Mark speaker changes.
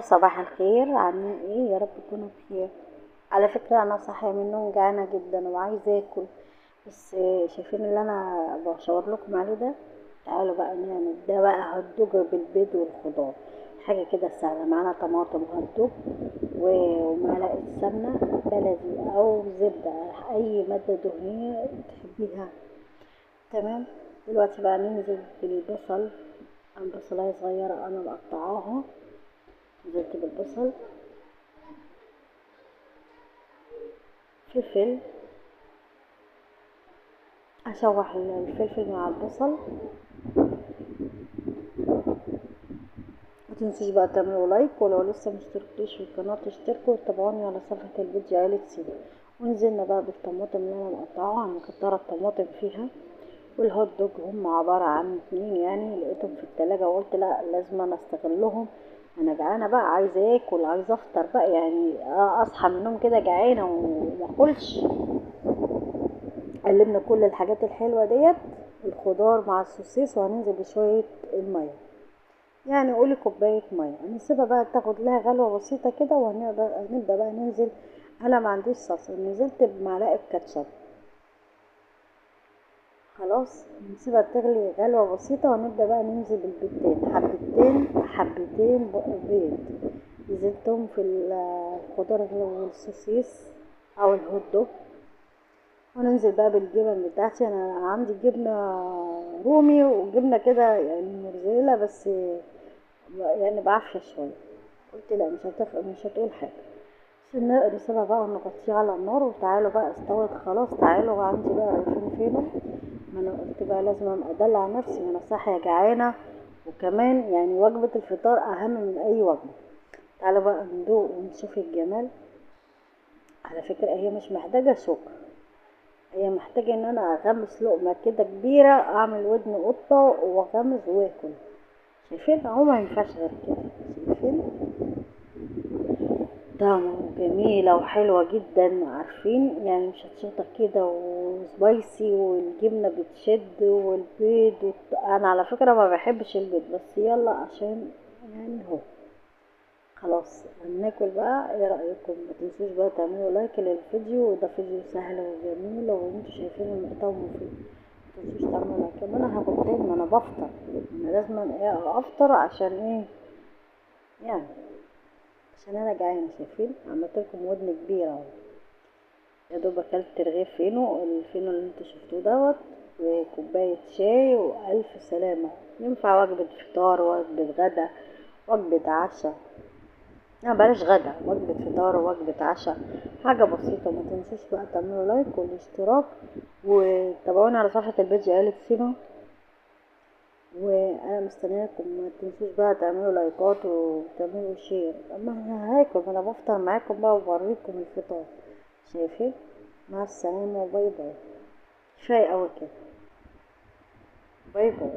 Speaker 1: صباح الخير، عاملين ايه؟ يا رب تكونوا بخير. على فكرة انا صاحية من النوم جعانة جدا وعايزة اكل، بس شايفين اللي انا بشاور لكم عليه ده؟ تعالوا بقى نعمل ده بقى هوت دوج بالبيض والخضار. حاجة كده سهلة. معانا طماطم هوت دوج ومعلقة سمنة بلدي او زبدة، اي مادة دهنية تحبيها. تمام. دلوقتي بقى ننزل بالبصل. بصلاية صغيرة انا مقطعاها. نزلت بالبصل، فلفل، اشوح الفلفل مع البصل. متنسوش بقى تعملوا لايك، ولو لسه مشتركتوش في القناة تشتركوا وتابعوني على صفحة الفيديو عيلة سيدي. ونزلنا بقى بالطماطم اللي انا مقطعاها، انا مكترة الطماطم فيها. والهوت دوج هم عبارة عن 2 يعني، لقيتهم في التلاجة وقلت لا لازم انا استغلهم. انا جعانة بقى، عايزة اكل، عايزة افطر بقى يعني، اصحى من النوم كده جعانة وماكلش. قلبنا كل الحاجات الحلوة ديت، الخضار مع السوسيس، وهننزل بشوية المية، يعني قولي كوباية مية. هنسيبها بقى تاخد لها غلوة بسيطة كده، وهنبدأ بقى ننزل. انا ما عنديش صلصة، نزلت بمعلقة كاتشب. خلاص نسيبها تغلي غلوة بسيطة، ونبدأ بقى ننزل بالبيضتين، حبتين بيض. نزلتهم في الخضار والسوسيس او الهوت دوج. وننزل بقى بالجبن بتاعتي. انا عندي جبنه رومي وجبنه كده يعني موزاريلا، بس يعني بعافيه شويه. قلت لا مش هتقول حاجه. نسيبها بقى ونغطيها على النار. وتعالوا بقى استوت خلاص. تعالوا عندي بقى رغيفين فينو. ما انا قلت بقى لازم أبقى ادلع نفسي، ما انا صاحيه جعانه، وكمان يعني وجبه الفطار اهم من اي وجبه. تعالوا بقى ندوق ونشوف الجمال. على فكره هي مش محتاجه سكر، هي محتاجة ان انا اغمس لقمة كده كبيرة، اعمل ودن قطة واغمس واكل. شايفين اهو، ما ينفعش غير كده. شايفين طعمه جميلة وحلوة جدا، عارفين يعني مشطشطة كده وسبايسي، والجبنة بتشد والبيض انا على فكرة ما بحبش البيض، بس يلا عشان يعني هو خلاص هناكل بقى. ايه رأيكم؟ ما تنسوش بقى تعملوا لايك للفيديو، وده فيديو سهل وجميل وانتوا شايفين المحتوى مفيد. ما تنسوش تعملوا لايك. كمان انا هاخد تاني، ما انا بفطر، انا لازم ايه افطر عشان ايه يعني، عشان انا جعانه. شايفين عملت لكم ودن كبيره اهو. يا دوب اكلت رغيف الفينو اللي انتوا شفتوه دوت، وكوبايه شاي، والف سلامه. ينفع وجبه فطار، وجبه غدا، وجبه عشاء. لا بلاش غدا، وجبة فطار ووجبة عشاء، حاجة بسيطة. ما تنسوش بقى تعملوا لايك والاشتراك، وتابعوني على صفحة البيج عيلة سيما. وانا مستنياكم. ما تنسوش بقى تعملوا لايكات وتعملوا شير. اما انا هاكل، انا بفطر معاكم بقى وبوريكم الفطار. شايفين؟ مع السلامة وباي باي. كفاية اوي كده. باي باي.